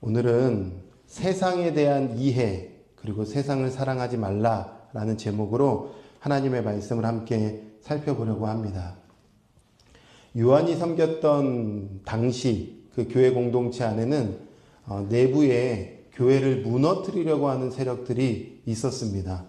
오늘은 세상에 대한 이해, 그리고 세상을 사랑하지 말라라는 제목으로 하나님의 말씀을 함께 살펴보려고 합니다. 요한이 섬겼던 당시 그 교회 공동체 안에는 내부에 교회를 무너뜨리려고 하는 세력들이 있었습니다.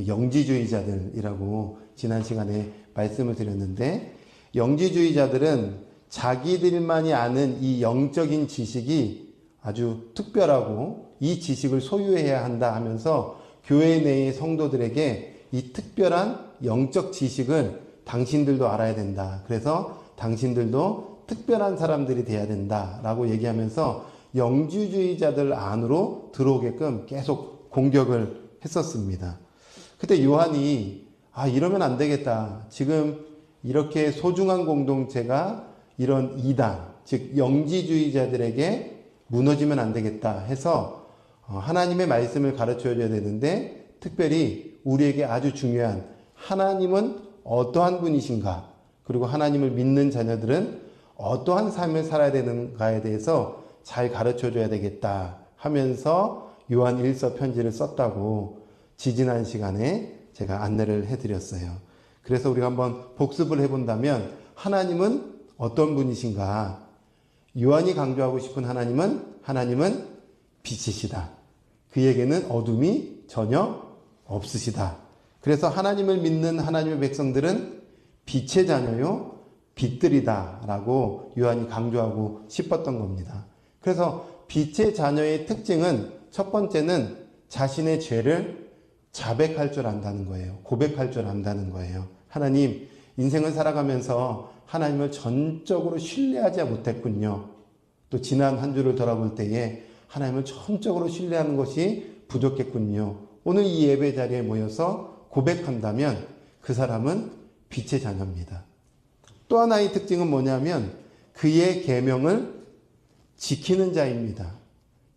영지주의자들이라고 지난 시간에 말씀을 드렸는데, 영지주의자들은 자기들만이 아는 이 영적인 지식이 아주 특별하고 이 지식을 소유해야 한다 하면서 교회 내의 성도들에게 이 특별한 영적 지식을 당신들도 알아야 된다. 그래서 당신들도 특별한 사람들이 돼야 된다 라고 얘기하면서 영지주의자들 안으로 들어오게끔 계속 공격을 했었습니다. 그때 요한이 이러면 안 되겠다. 지금 이렇게 소중한 공동체가 이런 이단, 즉 영지주의자들에게 무너지면 안 되겠다 해서 하나님의 말씀을 가르쳐 줘야 되는데, 특별히 우리에게 아주 중요한 하나님은 어떠한 분이신가, 그리고 하나님을 믿는 자녀들은 어떠한 삶을 살아야 되는가에 대해서 잘 가르쳐 줘야 되겠다 하면서 요한 1서 편지를 썼다고 지지난 시간에 제가 안내를 해드렸어요. 그래서 우리가 한번 복습을 해본다면, 하나님은 어떤 분이신가? 요한이 강조하고 싶은 하나님은 빛이시다. 그에게는 어둠이 전혀 없으시다. 그래서 하나님을 믿는 하나님의 백성들은 빛의 자녀요, 빛들이다 라고 요한이 강조하고 싶었던 겁니다. 그래서 빛의 자녀의 특징은, 첫 번째는 자신의 죄를 자백할 줄 안다는 거예요. 고백할 줄 안다는 거예요. 하나님, 인생을 살아가면서 하나님을 전적으로 신뢰하지 못했군요. 또 지난 한 주를 돌아볼 때에 하나님을 전적으로 신뢰하는 것이 부족했군요. 오늘 이 예배 자리에 모여서 고백한다면 그 사람은 빛의 자녀입니다. 또 하나의 특징은 뭐냐면 그의 계명을 지키는 자입니다.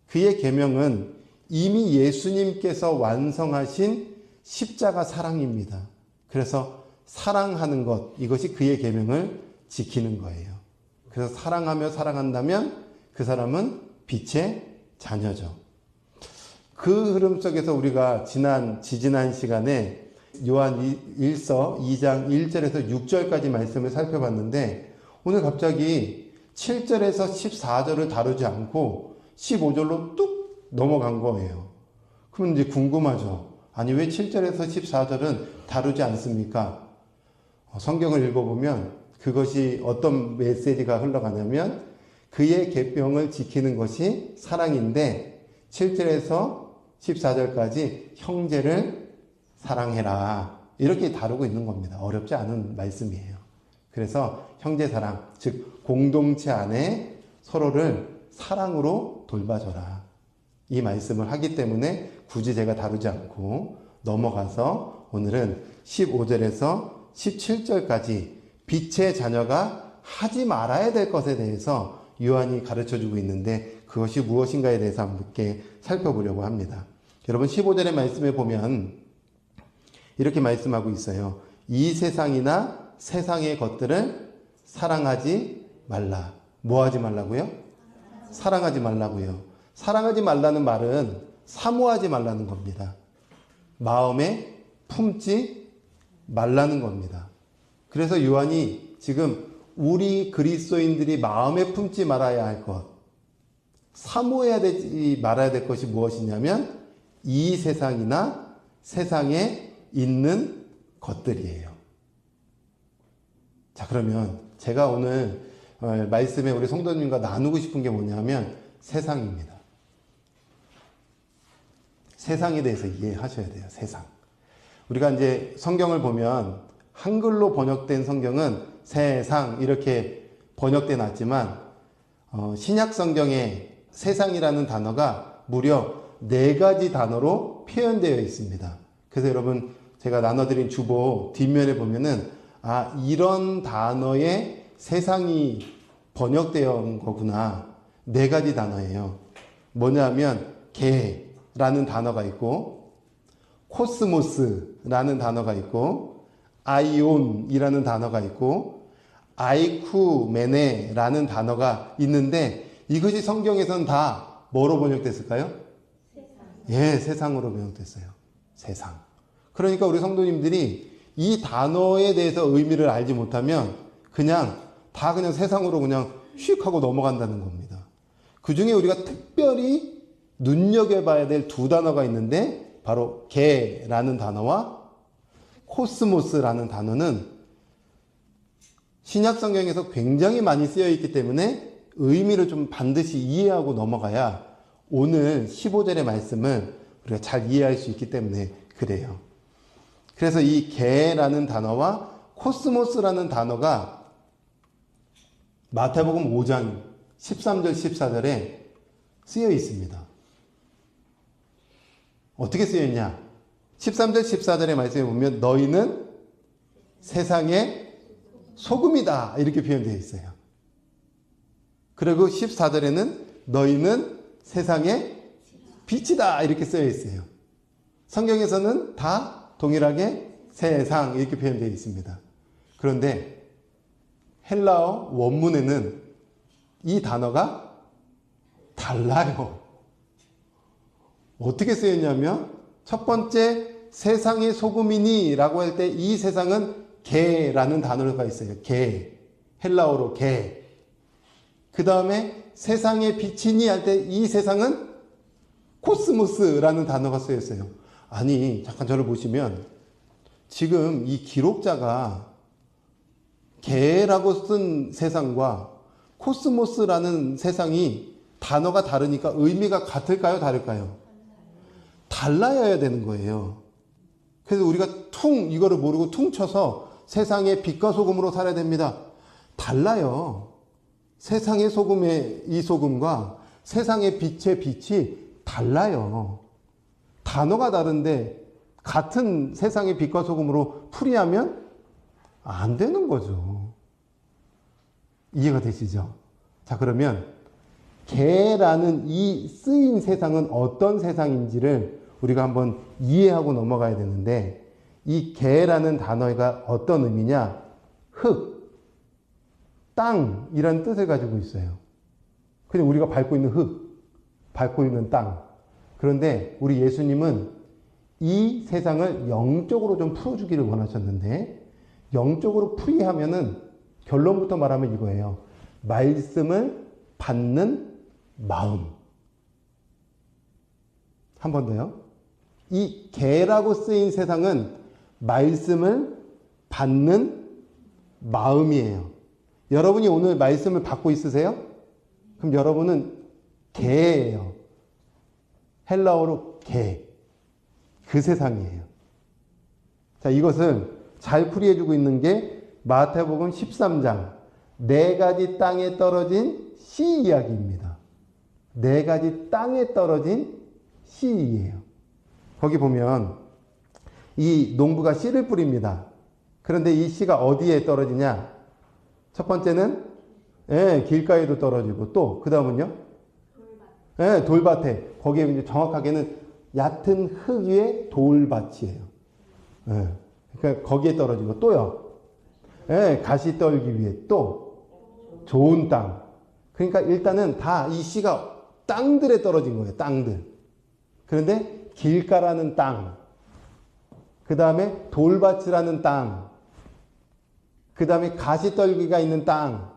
그의 계명은 이미 예수님께서 완성하신 십자가 사랑입니다. 그래서 사랑하는 것, 이것이 그의 계명을 지키는 거예요. 그래서 사랑하며 살아간다면 그 사람은 빛의 자녀죠. 그 흐름 속에서 우리가 지지난 시간에 요한 1서 2장 1절에서 6절까지 말씀을 살펴봤는데, 오늘 갑자기 7절에서 14절을 다루지 않고 15절로 뚝 넘어간 거예요. 그럼 이제 궁금하죠. 아니, 왜 7절에서 14절은 다루지 않습니까? 성경을 읽어보면 그것이 어떤 메시지가 흘러가냐면, 그의 계명을 지키는 것이 사랑인데 7절에서 14절까지 형제를 사랑해라, 이렇게 다루고 있는 겁니다. 어렵지 않은 말씀이에요. 그래서 형제 사랑, 즉 공동체 안에 서로를 사랑으로 돌봐줘라, 이 말씀을 하기 때문에 굳이 제가 다루지 않고 넘어가서 오늘은 15절에서 17절까지 빛의 자녀가 하지 말아야 될 것에 대해서 요한이 가르쳐주고 있는데, 그것이 무엇인가에 대해서 함께 살펴보려고 합니다. 여러분, 15절의 말씀에 보면 이렇게 말씀하고 있어요. 이 세상이나 세상의 것들을 사랑하지 말라. 뭐 하지 말라고요? 사랑하지 말라고요. 사랑하지 말라는 말은 사모하지 말라는 겁니다. 마음에 품지 말라는 겁니다. 그래서 요한이 지금 우리 그리스도인들이 마음에 품지 말아야 할 것, 사모해야 되지 말아야 될 것이 무엇이냐면 이 세상이나 세상에 있는 것들이에요. 자, 그러면 제가 오늘 말씀에 우리 성도님과 나누고 싶은 게 뭐냐면 세상입니다. 세상에 대해서 이해하셔야 돼요. 세상. 우리가 이제 성경을 보면 한글로 번역된 성경은 세상 이렇게 번역돼 놨지만 신약 성경에 세상이라는 단어가 무려 4가지 단어로 표현되어 있습니다. 그래서 여러분, 제가 나눠드린 주보 뒷면에 보면은 이런 단어에 세상이 번역되어 온 거구나. 4가지 단어예요. 뭐냐면 개라는 단어가 있고, 코스모스라는 단어가 있고, 아이온이라는 단어가 있고, 아이쿠메네라는 단어가 있는데, 이것이 성경에서는 다 뭐로 번역됐을까요? 예, 세상으로 번역됐어요. 세상. 그러니까 우리 성도님들이 이 단어에 대해서 의미를 알지 못하면 그냥 세상으로 그냥 휙 하고 넘어간다는 겁니다. 그 중에 우리가 특별히 눈여겨봐야 될 두 단어가 있는데 바로 개라는 단어와 코스모스라는 단어는 신약 성경에서 굉장히 많이 쓰여 있기 때문에 의미를 좀 반드시 이해하고 넘어가야 오늘 15절의 말씀을 우리가 잘 이해할 수 있기 때문에 그래요. 그래서 이 개라는 단어와 코스모스라는 단어가 마태복음 5장 13절 14절에 쓰여 있습니다. 어떻게 쓰여 있냐? 13절 14절의 말씀에 보면 너희는 세상의 소금이다 이렇게 표현되어 있어요. 그리고 14절에는 너희는 세상의 빛이다 이렇게 쓰여 있어요. 성경에서는 다 동일하게 세상 이렇게 표현되어 있습니다. 그런데 헬라어 원문에는 이 단어가 달라요. 어떻게 쓰였냐면 첫 번째 세상의 소금이니 라고 할 때 이 세상은 개라는 단어가 있어요. 개. 헬라어로 개. 그 다음에 세상의 빛이니 할 때 이 세상은 코스모스라는 단어가 쓰였어요. 아니, 잠깐 저를 보시면 지금 이 기록자가 개라고 쓴 세상과 코스모스라는 세상이 단어가 다르니까 의미가 같을까요? 다를까요? 달라야 되는 거예요. 그래서 우리가 이거를 모르고 퉁쳐서 세상의 빛과 소금으로 살아야 됩니다. 달라요. 세상의 소금의 이 소금과 세상의 빛의 빛이 달라요. 단어가 다른데 같은 세상의 빛과 소금으로 풀이하면 안 되는 거죠. 이해가 되시죠? 자, 그러면 개라는 이 쓰인 세상은 어떤 세상인지를 우리가 한번 이해하고 넘어가야 되는데 이 개라는 단어가 어떤 의미냐? 흙, 땅이라는 뜻을 가지고 있어요. 그냥 우리가 밟고 있는 흙, 밟고 있는 땅. 그런데 우리 예수님은 이 세상을 영적으로 좀 풀어주기를 원하셨는데 영적으로 풀이하면은 결론부터 말하면 이거예요. 말씀을 받는 마음. 한 번 더요. 이 개라고 쓰인 세상은 말씀을 받는 마음이에요. 여러분이 오늘 말씀을 받고 있으세요? 그럼 여러분은 개예요. 헬라어로 개. 그 세상이에요. 자, 이것을 잘 풀이해주고 있는 게 마태복음 13장 4가지 땅에 떨어진 씨 이야기입니다. 4가지 땅에 떨어진 씨예요. 거기 보면 이 농부가 씨를 뿌립니다. 그런데 이 씨가 어디에 떨어지냐? 첫 번째는 길가에도 떨어지고 또 그 다음은요? 돌밭에. 거기에 이제 정확하게는 얕은 흙 위에 돌밭이에요. 그러니까 거기에 떨어지고 또요. 가시떨기 위에 또 좋은 땅. 그러니까 일단은 다 이 씨가 땅들에 떨어진 거예요. 땅들. 그런데 길가라는 땅, 그 다음에 돌밭이라는 땅, 그 다음에 가시떨기가 있는 땅,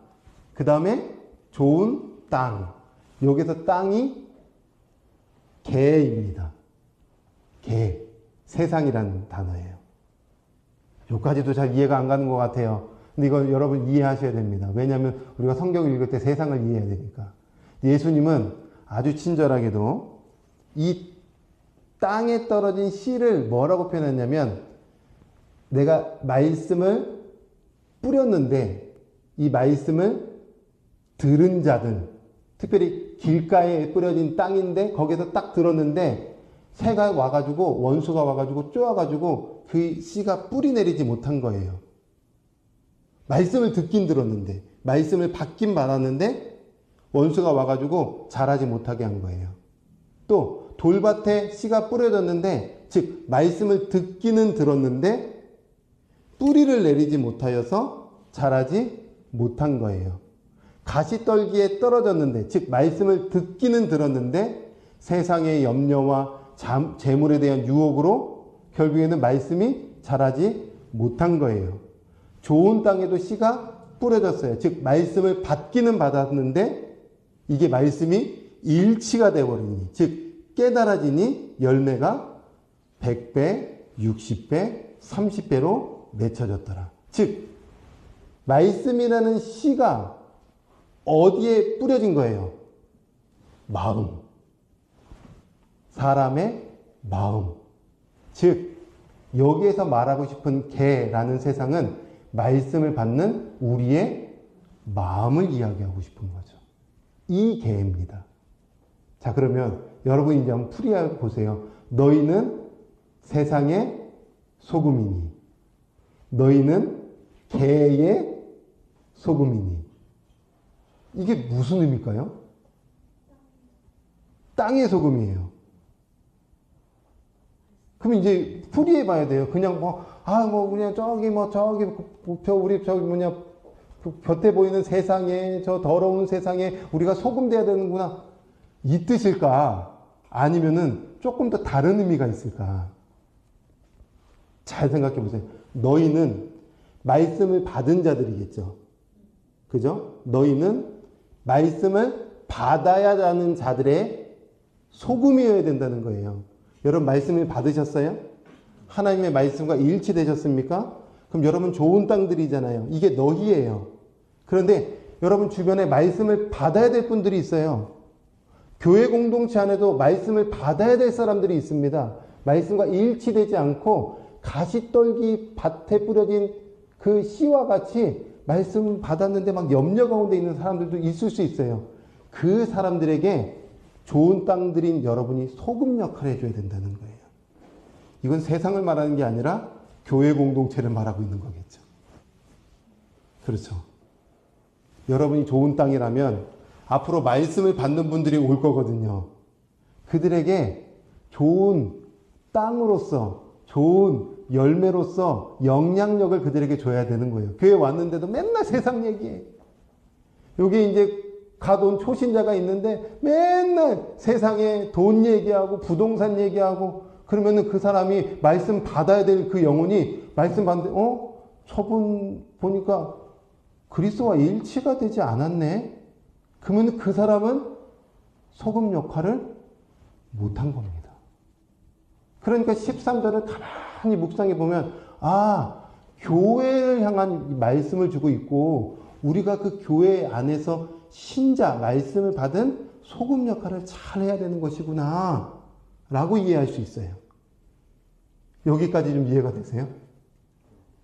그 다음에 좋은 땅. 여기서 땅이 개입니다. 개. 세상이라는 단어예요. 여기까지도 잘 이해가 안 가는 것 같아요. 근데 이거 여러분 이해하셔야 됩니다. 왜냐하면 우리가 성경을 읽을 때 세상을 이해해야 되니까. 예수님은 아주 친절하게도 이 땅에 떨어진 씨를 뭐라고 표현했냐면 내가 말씀을 뿌렸는데 이 말씀을 들은 자들, 특별히 길가에 뿌려진 땅인데 거기서 딱 들었는데 새가 와가지고 원수가 와가지고 쪼아가지고 그 씨가 뿌리 내리지 못한 거예요. 말씀을 듣긴 들었는데 말씀을 받긴 받았는데 원수가 와가지고 자라지 못하게 한 거예요. 또 돌밭에 씨가 뿌려졌는데 즉 말씀을 듣기는 들었는데 뿌리를 내리지 못하여서 자라지 못한 거예요. 가시떨기에 떨어졌는데, 즉 말씀을 듣기는 들었는데 세상의 염려와 재물에 대한 유혹으로 결국에는 말씀이 자라지 못한 거예요. 좋은 땅에도 씨가 뿌려졌어요. 즉 말씀을 받기는 받았는데 이게 말씀이 일치가 되어버리니, 즉 깨달아지니 열매가 100배, 60배, 30배로 맺혀졌더라. 즉 말씀이라는 씨가 어디에 뿌려진 거예요? 마음. 사람의 마음. 즉 여기에서 말하고 싶은 개라는 세상은 말씀을 받는 우리의 마음을 이야기하고 싶은 거죠. 이 개입니다. 자, 그러면 여러분이 이제 한번 풀이해 보세요. 너희는 세상의 소금이니, 너희는 개의 소금이니. 이게 무슨 의미일까요? 땅의 소금이에요. 그럼 이제 풀이해 봐야 돼요. 그냥 그냥 저기 우리 곁에 보이는 세상에, 저 더러운 세상에 우리가 소금 돼야 되는구나. 이 뜻일까? 아니면은 조금 더 다른 의미가 있을까? 잘 생각해 보세요. 너희는 말씀을 받은 자들이겠죠. 그죠? 너희는 말씀을 받아야 하는 자들의 소금이어야 된다는 거예요. 여러분 말씀을 받으셨어요? 하나님의 말씀과 일치되셨습니까? 그럼 여러분 좋은 땅들이잖아요. 이게 너희예요. 그런데 여러분 주변에 말씀을 받아야 될 분들이 있어요. 교회 공동체 안에도 말씀을 받아야 될 사람들이 있습니다. 말씀과 일치되지 않고 가시떨기 밭에 뿌려진 그 씨와 같이 말씀 받았는데 막 염려 가운데 있는 사람들도 있을 수 있어요. 그 사람들에게 좋은 땅들인 여러분이 소금 역할을 해줘야 된다는 거예요. 이건 세상을 말하는 게 아니라 교회 공동체를 말하고 있는 거겠죠. 그렇죠. 여러분이 좋은 땅이라면 앞으로 말씀을 받는 분들이 올 거거든요. 그들에게 좋은 땅으로서, 좋은 열매로서 영향력을 그들에게 줘야 되는 거예요. 교회 왔는데도 맨날 세상 얘기해. 여기 이제 가돈 초신자가 있는데 맨날 세상에 돈 얘기하고 부동산 얘기하고, 그러면은 그 사람이 말씀 받아야 될 그 영혼이 말씀 받는데 저분 보니까 그리스도와 일치가 되지 않았네. 그러면 그 사람은 소금 역할을 못한 겁니다. 그러니까 13절을 가만히 묵상해 보면 교회를 향한 말씀을 주고 있고 우리가 그 교회 안에서 신자, 말씀을 받은 소금 역할을 잘 해야 되는 것이구나 라고 이해할 수 있어요. 여기까지 좀 이해가 되세요?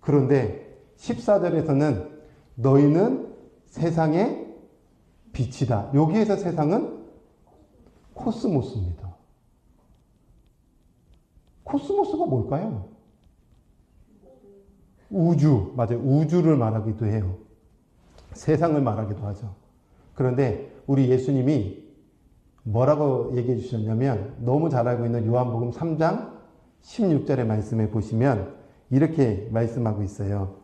그런데 14절에서는 너희는 세상의 빛이다. 여기에서 세상은 코스모스입니다. 코스모스가 뭘까요? 우주, 맞아요. 우주를 말하기도 해요. 세상을 말하기도 하죠. 그런데 우리 예수님이 뭐라고 얘기해 주셨냐면, 너무 잘 알고 있는 요한복음 3장 16절의 말씀에 보시면 이렇게 말씀하고 있어요.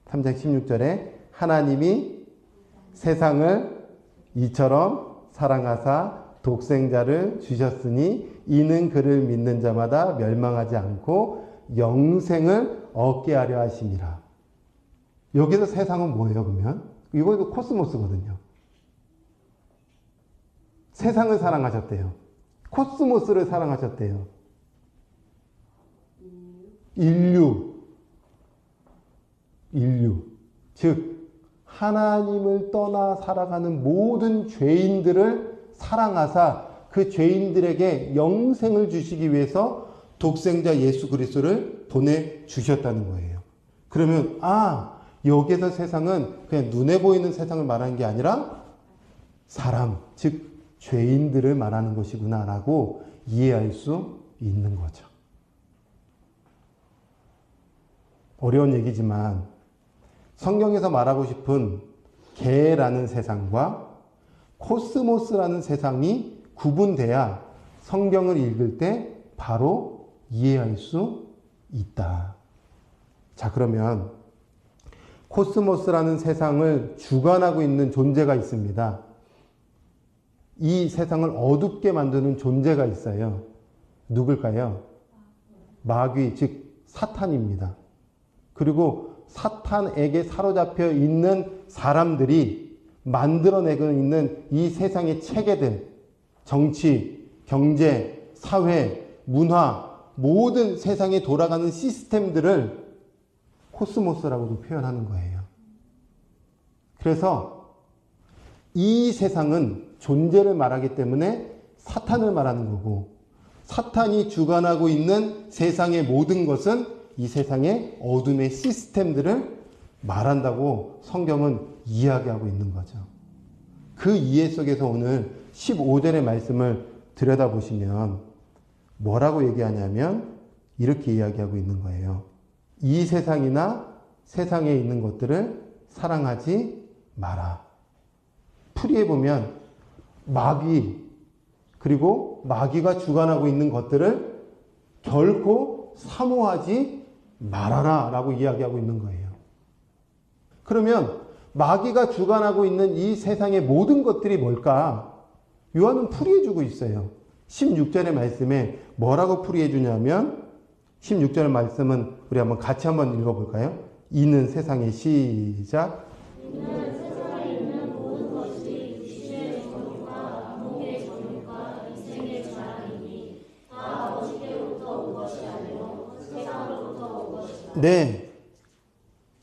3장 16절에 하나님이 세상을 이처럼 사랑하사 독생자를 주셨으니 이는 그를 믿는 자마다 멸망하지 않고 영생을 얻게 하려 하심이라. 여기서 세상은 뭐예요, 그러면? 이거 코스모스거든요. 세상을 사랑하셨대요. 코스모스를 사랑하셨대요. 인류. 즉 하나님을 떠나 살아가는 모든 죄인들을 사랑하사 그 죄인들에게 영생을 주시기 위해서 독생자 예수 그리스도를 보내주셨다는 거예요. 그러면 여기에서 세상은 그냥 눈에 보이는 세상을 말하는 게 아니라 사람, 즉 죄인들을 말하는 것이구나 라고 이해할 수 있는 거죠. 어려운 얘기지만 성경에서 말하고 싶은 개라는 세상과 코스모스라는 세상이 구분돼야 성경을 읽을 때 바로 이해할 수 있다. 자, 그러면 코스모스라는 세상을 주관하고 있는 존재가 있습니다. 이 세상을 어둡게 만드는 존재가 있어요. 누굴까요? 마귀, 즉 사탄입니다. 그리고 사탄에게 사로잡혀 있는 사람들이 만들어내고 있는 이 세상의 체계들, 정치, 경제, 사회, 문화, 모든 세상에 돌아가는 시스템들을 코스모스라고도 표현하는 거예요. 그래서 이 세상은 존재를 말하기 때문에 사탄을 말하는 거고, 사탄이 주관하고 있는 세상의 모든 것은 이 세상의 어둠의 시스템들을 말한다고 성경은 이야기하고 있는 거죠. 그 이해 속에서 오늘 15절의 말씀을 들여다보시면 뭐라고 얘기하냐면 이렇게 이야기하고 있는 거예요. 이 세상이나 세상에 있는 것들을 사랑하지 마라. 풀이해 보면 마귀, 그리고 마귀가 주관하고 있는 것들을 결코 사모하지 말아라 라고 이야기하고 있는 거예요. 그러면 마귀가 주관하고 있는 이 세상의 모든 것들이 뭘까? 요한은 풀이해 주고 있어요. 16절의 말씀에 뭐라고 풀이해 주냐면 16절 말씀은 우리 같이 한번 읽어볼까요? 이는 세상의 시작. 이는 세상에 있는 모든 것이 육신의 정욕과 안목의 정욕과 인생의 자랑이니 다 아버지께로부터 온 것이 아니요 세상으로부터 온 것이다. 네.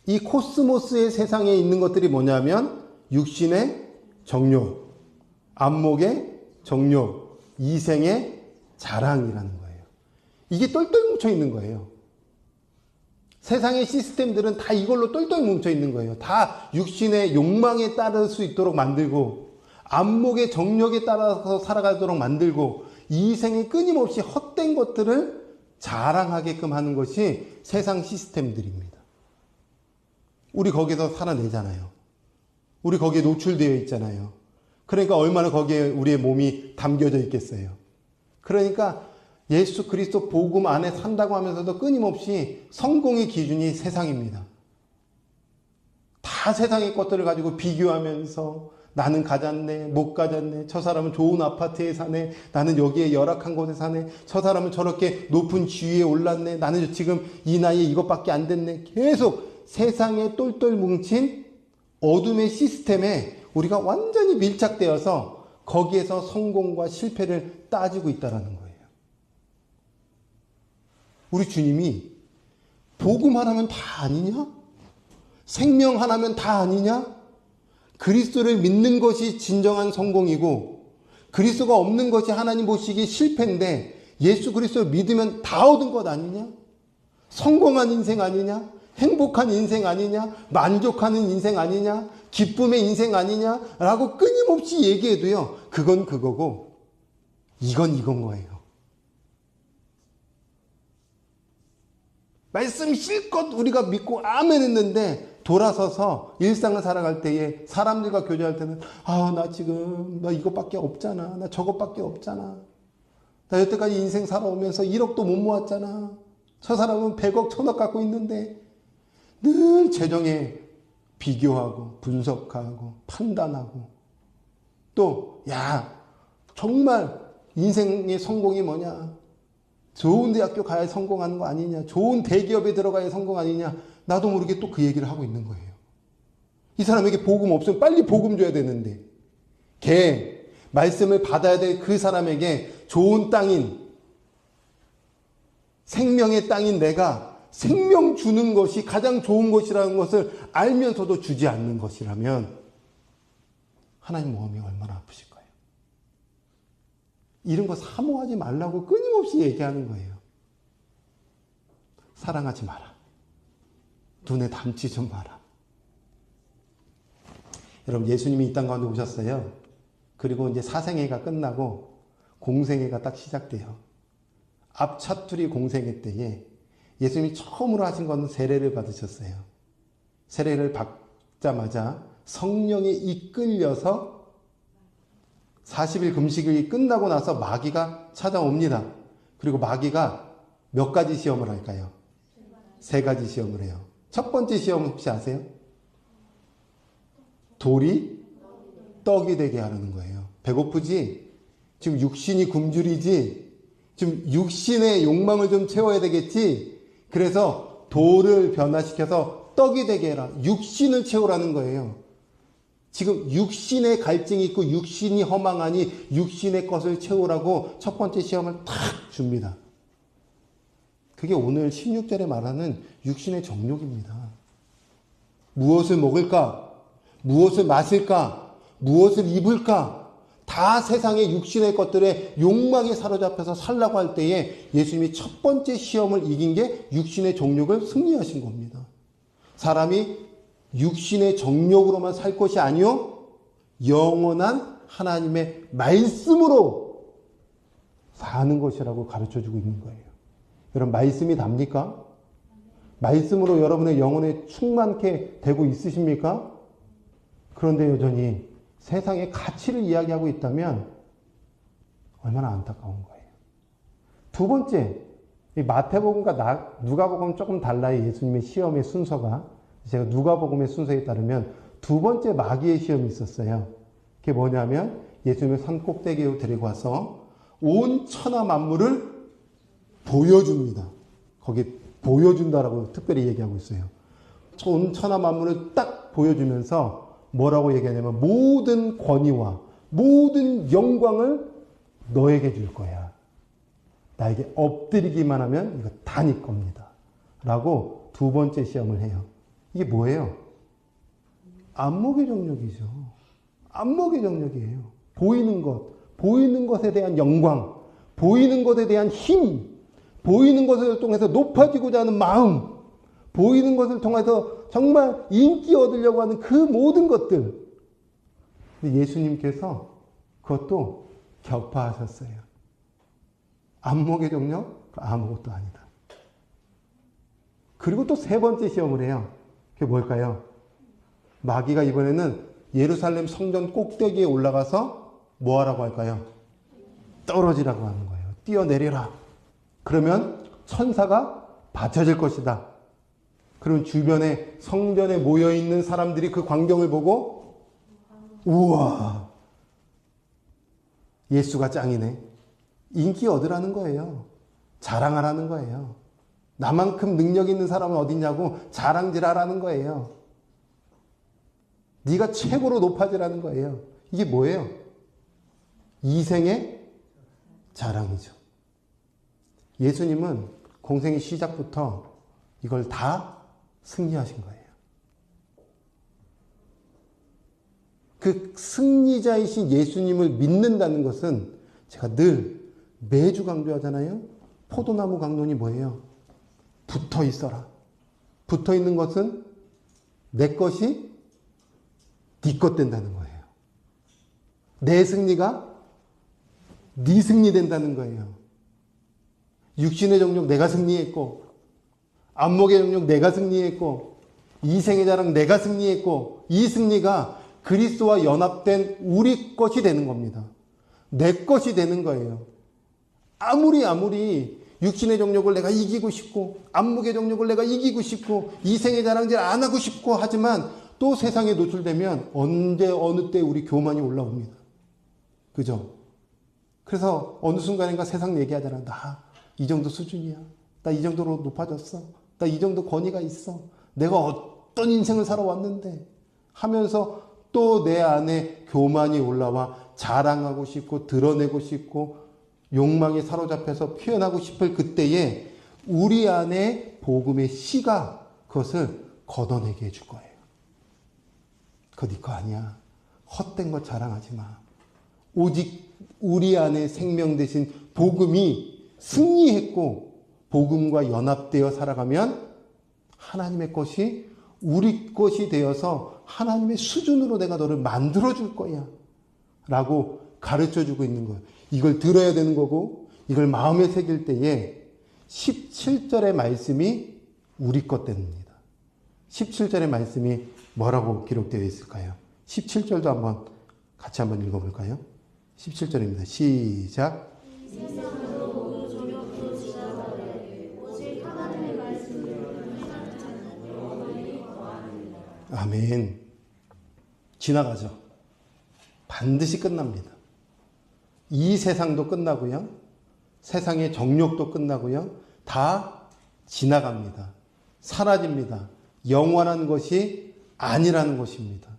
이 코스모스의 세상에 있는 것들이 뭐냐면 육신의 정욕, 안목의 정욕, 이생의 자랑이라는 거예요. 이게 똘똘 뭉쳐 있는 거예요. 세상의 시스템들은 다 이걸로 똘똘 뭉쳐 있는 거예요. 다 육신의 욕망에 따를 수 있도록 만들고, 안목의 정욕에 따라서 살아가도록 만들고, 이생에 끊임없이 헛된 것들을 자랑하게끔 하는 것이 세상 시스템들입니다. 우리 거기서 살아내잖아요. 우리 거기에 노출되어 있잖아요. 그러니까 얼마나 거기에 우리의 몸이 담겨져 있겠어요. 그러니까 예수 그리스도 복음 안에 산다고 하면서도 끊임없이 성공의 기준이 세상입니다. 다 세상의 것들을 가지고 비교하면서 나는 가졌네, 못 가졌네, 저 사람은 좋은 아파트에 사네, 나는 여기에 열악한 곳에 사네, 저 사람은 저렇게 높은 지위에 올랐네, 나는 지금 이 나이에 이것밖에 안 됐네. 계속 세상에 똘똘 뭉친 어둠의 시스템에 우리가 완전히 밀착되어서 거기에서 성공과 실패를 따지고 있다는 거예요. 우리 주님이 복음 하나면 다 아니냐? 생명 하나면 다 아니냐? 그리스도를 믿는 것이 진정한 성공이고 그리스도가 없는 것이 하나님 보시기에 실패인데 예수 그리스도를 믿으면 다 얻은 것 아니냐? 성공한 인생 아니냐? 행복한 인생 아니냐? 만족하는 인생 아니냐? 기쁨의 인생 아니냐? 라고 끊임없이 얘기해도요. 그건 그거고 이건 이건 거예요. 말씀 실컷 우리가 믿고 아멘 했는데 돌아서서 일상을 살아갈 때에 사람들과 교제할 때는 나 지금 나 이것밖에 없잖아. 나 저것밖에 없잖아. 나 여태까지 인생 살아오면서 1억도 못 모았잖아. 저 사람은 100억, 1000억 갖고 있는데 늘 재정에 비교하고 분석하고 판단하고 또 정말 인생의 성공이 뭐냐? 좋은 대학교 가야 성공하는 거 아니냐? 좋은 대기업에 들어가야 성공 아니냐? 나도 모르게 또 그 얘기를 하고 있는 거예요. 이 사람에게 복음 없으면 빨리 복음 줘야 되는데 말씀을 받아야 될 그 사람에게 좋은 땅인 생명의 땅인 내가 생명 주는 것이 가장 좋은 것이라는 것을 알면서도 주지 않는 것이라면 하나님 마음이 얼마나 아프실 거예요. 이런 거 사모하지 말라고 끊임없이 얘기하는 거예요. 사랑하지 마라. 눈에 담지 좀 마라. 여러분, 예수님이 이 땅 가운데 오셨어요. 그리고 이제 사생애가 끝나고 공생애가 딱 시작돼요. 앞차투리 공생애 때에 예수님이 처음으로 하신 건 세례를 받으셨어요. 세례를 받자마자 성령에 이끌려서 40일 금식이 끝나고 나서 마귀가 찾아옵니다. 그리고 마귀가 몇 가지 시험을 할까요? 3가지 시험을 해요. 첫 번째 시험 혹시 아세요? 돌이 떡이 되게 하라는 거예요. 배고프지? 지금 육신이 굶주리지? 지금 육신의 욕망을 좀 채워야 되겠지? 그래서 돌을 변화시켜서 떡이 되게 해라. 육신을 채우라는 거예요. 지금 육신의 갈증이 있고 육신이 허망하니 육신의 것을 채우라고 첫 번째 시험을 탁 줍니다. 그게 오늘 16절에 말하는 육신의 정욕입니다. 무엇을 먹을까? 무엇을 마실까? 무엇을 입을까? 다 세상의 육신의 것들에 욕망에 사로잡혀서 살라고 할 때에 예수님이 첫 번째 시험을 이긴 게 육신의 정욕을 승리하신 겁니다. 사람이 육신의 정욕으로만 살 것이 아니요 영원한 하나님의 말씀으로 사는 것이라고 가르쳐주고 있는 거예요. 여러분, 말씀이 답니까? 말씀으로 여러분의 영혼에 충만케 되고 있으십니까? 그런데 여전히 세상의 가치를 이야기하고 있다면 얼마나 안타까운 거예요. 두 번째, 이 마태복음과 누가복음 조금 달라요. 예수님의 시험의 순서가. 제가 누가복음의 순서에 따르면 두 번째 마귀의 시험이 있었어요. 그게 뭐냐면 예수님을 산 꼭대기에 데리고 와서 온 천하 만물을 보여줍니다. 거기 보여준다라고 특별히 얘기하고 있어요. 온 천하 만물을 딱 보여주면서 뭐라고 얘기하냐면 모든 권위와 모든 영광을 너에게 줄 거야. 나에게 엎드리기만 하면 이거 다 네 겁니다. 라고 두 번째 시험을 해요. 이게 뭐예요? 안목의 정욕이죠. 안목의 정욕이에요. 보이는 것, 보이는 것에 대한 영광, 보이는 것에 대한 힘, 보이는 것을 통해서 높아지고자 하는 마음, 보이는 것을 통해서 정말 인기 얻으려고 하는 그 모든 것들. 근데 예수님께서 그것도 격파하셨어요. 안목의 정욕? 아무것도 아니다. 그리고 또 세 번째 시험을 해요. 그게 뭘까요? 마귀가 이번에는 예루살렘 성전 꼭대기에 올라가서 뭐 하라고 할까요? 떨어지라고 하는 거예요. 뛰어내려라. 그러면 천사가 받쳐질 것이다. 그럼 주변에 성전에 모여있는 사람들이 그 광경을 보고 우와, 예수가 짱이네. 인기 얻으라는 거예요. 자랑하라는 거예요. 나만큼 능력 있는 사람은 어딨냐고 자랑질하라는 거예요. 네가 최고로 높아지라는 거예요. 이게 뭐예요? 이생의 자랑이죠. 예수님은 공생의 시작부터 이걸 다 승리하신 거예요. 그 승리자이신 예수님을 믿는다는 것은 제가 늘 매주 강조하잖아요. 포도나무 강론이 뭐예요? 붙어 있어라. 붙어 있는 것은 내 것이 네 것 된다는 거예요. 내 승리가 네 승리 된다는 거예요. 육신의 정욕 내가 승리했고, 안목의 정욕 내가 승리했고, 이생의 자랑 내가 승리했고, 이 승리가 그리스도와 연합된 우리 것이 되는 겁니다. 내 것이 되는 거예요. 아무리 육신의 정욕을 내가 이기고 싶고, 안목의 정욕을 내가 이기고 싶고, 이생의 자랑질 안 하고 싶고 하지만 또 세상에 노출되면 언제 어느 때 우리 교만이 올라옵니다. 그죠? 그래서 어느 순간인가 세상 얘기하잖아. 나 이 정도 수준이야. 나 이 정도로 높아졌어. 나 이 정도 권위가 있어. 내가 어떤 인생을 살아왔는데 하면서 또 내 안에 교만이 올라와 자랑하고 싶고 드러내고 싶고 욕망에 사로잡혀서 표현하고 싶을 그때에 우리 안에 복음의 씨가 그것을 걷어내게 해줄 거예요. 그거 네 거 아니야. 헛된 거 자랑하지 마. 오직 우리 안에 생명 되신 복음이 승리했고 복음과 연합되어 살아가면 하나님의 것이 우리 것이 되어서 하나님의 수준으로 내가 너를 만들어줄 거야 라고 가르쳐주고 있는 거예요. 이걸 들어야 되는 거고 이걸 마음에 새길 때에 17절의 말씀이 우리 것 됩니다. 17절의 말씀이 뭐라고 기록되어 있을까요? 17절도 한번 같이 한번 읽어볼까요? 17절입니다. 시작. 세상으로 모두 종욕도 지나가되 오직 하나님의 말씀을 행하는 자는 영원히 거하느니라. 아멘. 지나가죠. 반드시 끝납니다. 이 세상도 끝나고요. 세상의 정욕도 끝나고요. 다 지나갑니다. 사라집니다. 영원한 것이 아니라는 것입니다.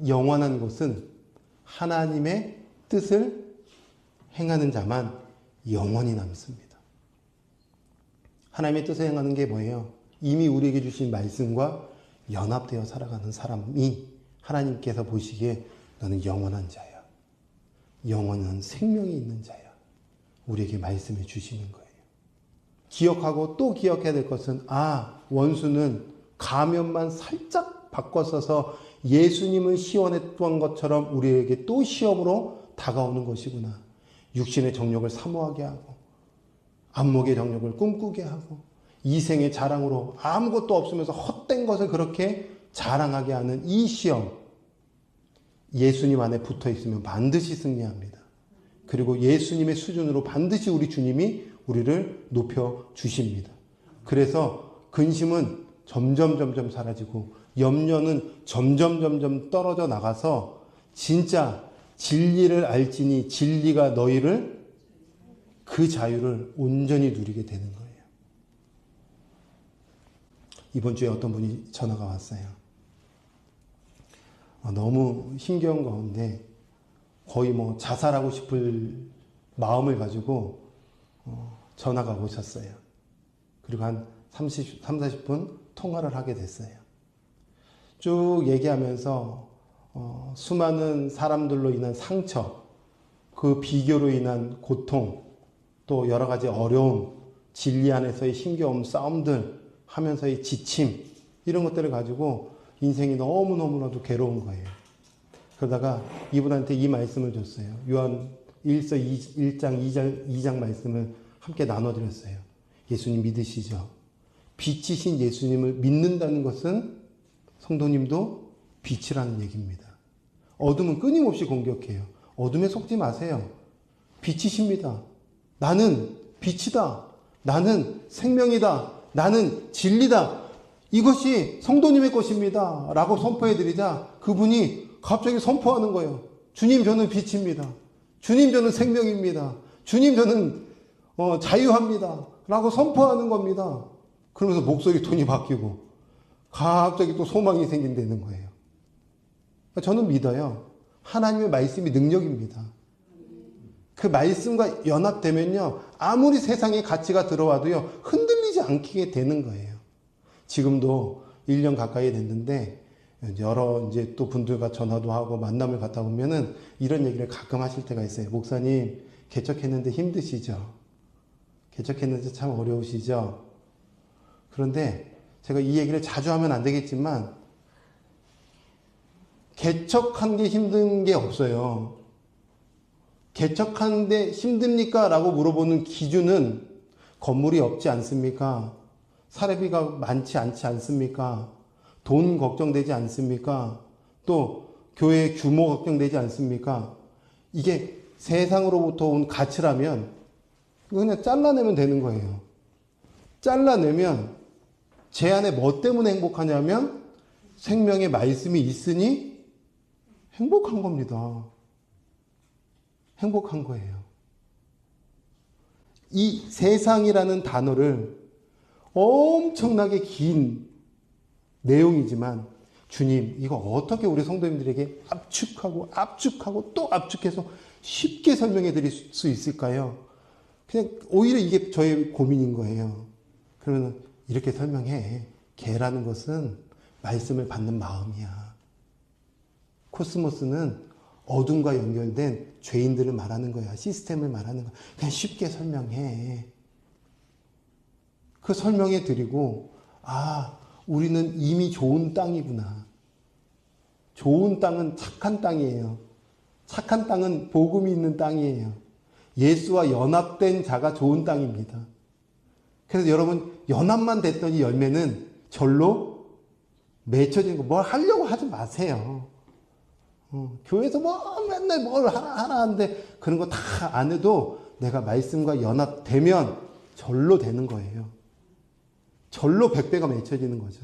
영원한 것은 하나님의 뜻을 행하는 자만 영원히 남습니다. 하나님의 뜻을 행하는 게 뭐예요? 이미 우리에게 주신 말씀과 연합되어 살아가는 사람이 하나님께서 보시기에 너는 영원한 자야. 영원한 생명이 있는 자야. 우리에게 말씀해 주시는 거예요. 기억하고 또 기억해야 될 것은 원수는 가면만 살짝 바꿔 써서 예수님을 시험했던 것처럼 우리에게 또 시험으로 다가오는 것이구나. 육신의 정욕을 사모하게 하고 안목의 정욕을 꿈꾸게 하고 이생의 자랑으로 아무것도 없으면서 헛된 것을 그렇게 자랑하게 하는 이 시험, 예수님 안에 붙어 있으면 반드시 승리합니다. 그리고 예수님의 수준으로 반드시 우리 주님이 우리를 높여 주십니다. 그래서 근심은 점점 사라지고 염려는 점점 떨어져 나가서 진짜 진리를 알지니 진리가 너희를 그 자유를 온전히 누리게 되는 거예요. 이번 주에 어떤 분이 전화가 왔어요. 너무 힘겨운 가운데 거의 자살하고 싶을 마음을 가지고 전화가 오셨어요. 그리고 한 40분 통화를 하게 됐어요. 쭉 얘기하면서 수많은 사람들로 인한 상처, 그 비교로 인한 고통, 또 여러 가지 어려움, 진리 안에서의 힘겨움, 싸움들 하면서의 지침, 이런 것들을 가지고 인생이 너무너무나도 괴로운 거예요. 그러다가 이분한테 이 말씀을 줬어요. 요한 1서 1장 2장 말씀을 함께 나눠드렸어요. 예수님 믿으시죠? 빛이신 예수님을 믿는다는 것은 성도님도 빛이라는 얘기입니다. 어둠은 끊임없이 공격해요. 어둠에 속지 마세요. 빛이십니다. 나는 빛이다. 나는 생명이다. 나는 진리다. 이것이 성도님의 것입니다. 라고 선포해드리자 그분이 갑자기 선포하는 거예요. 주님, 저는 빛입니다. 주님, 저는 생명입니다. 주님, 저는 자유합니다. 라고 선포하는 겁니다. 그러면서 목소리 톤이 바뀌고 갑자기 또 소망이 생긴다는 거예요. 저는 믿어요. 하나님의 말씀이 능력입니다. 그 말씀과 연합되면요, 아무리 세상에 가치가 들어와도요, 흔들리지 않게 되는 거예요. 지금도 1년 가까이 됐는데, 여러 또 분들과 전화도 하고 만남을 갖다 보면은 이런 얘기를 가끔 하실 때가 있어요. 목사님, 개척했는데 힘드시죠? 개척했는데 참 어려우시죠? 그런데 제가 이 얘기를 자주 하면 안 되겠지만, 개척한 게 힘든 게 없어요. 개척하는데 힘듭니까? 라고 물어보는 기준은 건물이 없지 않습니까? 사례비가 많지 않지 않습니까? 돈 걱정되지 않습니까? 또 교회 규모 걱정되지 않습니까? 이게 세상으로부터 온 가치라면 그냥 잘라내면 되는 거예요. 잘라내면 제 안에 뭐 때문에 행복하냐면 생명의 말씀이 있으니 행복한 겁니다. 행복한 거예요. 이 세상이라는 단어를 엄청나게 긴 내용이지만 주님, 이거 어떻게 우리 성도님들에게 압축하고 또 압축해서 쉽게 설명해 드릴 수 있을까요? 그냥 오히려 이게 저의 고민인 거예요. 그러면 이렇게 설명해. 개라는 것은 말씀을 받는 마음이야. 코스모스는 어둠과 연결된 죄인들을 말하는 거야. 시스템을 말하는 거야. 그냥 쉽게 설명해. 그 설명해 드리고, 우리는 이미 좋은 땅이구나. 좋은 땅은 착한 땅이에요. 착한 땅은 복음이 있는 땅이에요. 예수와 연합된 자가 좋은 땅입니다. 그래서 여러분, 연합만 됐더니 열매는 절로 맺혀지는 거, 뭘 하려고 하지 마세요. 교회에서 맨날 뭘 하라 하는데 그런 거 다 안 해도 내가 말씀과 연합되면 절로 되는 거예요. 절로 100배가 맺혀지는 거죠.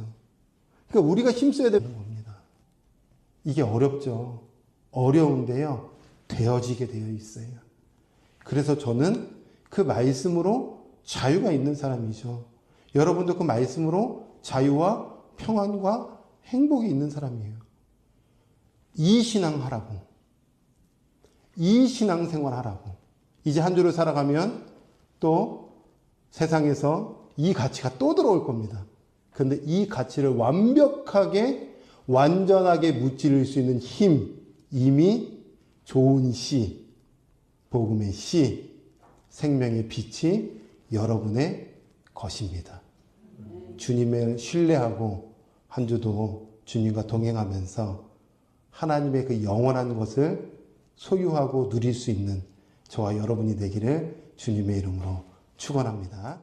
그러니까 우리가 힘써야 되는 겁니다. 이게 어렵죠. 어려운데요. 되어지게 되어 있어요. 그래서 저는 그 말씀으로 자유가 있는 사람이죠. 여러분도 그 말씀으로 자유와 평안과 행복이 있는 사람이에요. 이 신앙 하라고. 이 신앙 생활 하라고. 이제 한 주를 살아가면 또 세상에서 이 가치가 또 들어올 겁니다. 그런데 이 가치를 완벽하게 완전하게 무찌를 수 있는 힘, 이미 좋은 씨, 복음의 씨, 생명의 빛이 여러분의 것입니다. 주님을 신뢰하고 한 주도 주님과 동행하면서 하나님의 그 영원한 것을 소유하고 누릴 수 있는 저와 여러분이 되기를 주님의 이름으로 축원합니다.